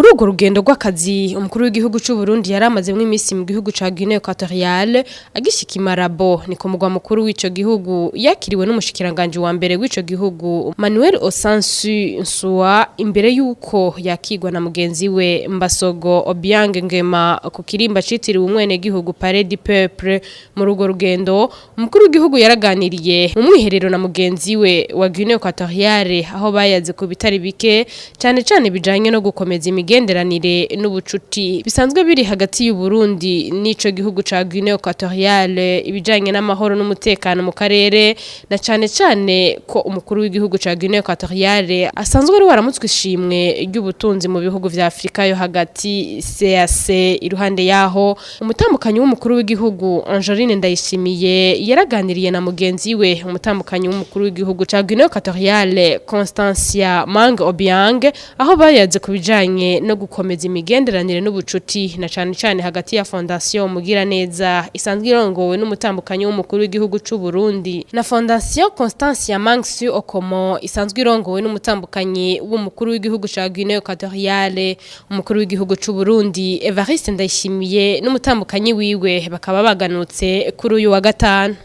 muri urwo rugendo rw'akazi umukuru w'igihugu cy'u Burundi yaramazemo iminsi mu gihugu ca Guinée Equatoriale agishika Marabo ni ku mugwa mukuru w'ico gihugu yakiriwe n'umushikiranganje wa mbere w'ico gihugu Manuel Osansu Nsua imbere yuko yakigwa na mugenzi we Mbasogo Obiang Ngema ku kirimba citiriwe umwene gihugu Palais du Peuple. Muri urwo rugendo umukuru w'igihugu yaraganiriye mu mwiherero na mugenzi we wa Guinée Equatoriale aho bayaze ku bitari bike cyane bijanye no gukomeza imigenderanire n'ubucuti bisanzwe biri hagati y'u Burundi n'ico gihugu ca Guinée Equatoriale ibijanye n'amahoro n'umutekano mu karere na cyane ko umukuru w'igihugu ca Guinée Equatoriale asanzwe ari waramutswe ishimwe ry'ubutunzi mu bihugu vya Afrika yo hagati CAC. Iruhande yaho umutambukanyi w'umukuru w'igihugu Angeline Ndayishimiye yaraganiriye na mugenzi we umutambukanyi w'umukuru w'igihugu ca Guinée Equatoriale Constancia Mang Obiang aho bayaze kubijanye no gukomeza imigenderanire n'ubucuti na cyane hagati ya Fondation Mugiraneza isanzwe irongowe n'umutambukanyi w'umukuru w'igihugu cy'u Burundi na Fondation Constancia Mangsu Okomo isanzwe irongowe n'umutambukanyi w'umukuru w'igihugu ca Guinée Equatoriale. Umukuru w'igihugu cy'u Burundi Evariste Ndayishimiye n'umutambukanyi wiwe bakaba baganutse kuri uyu wa gatanu.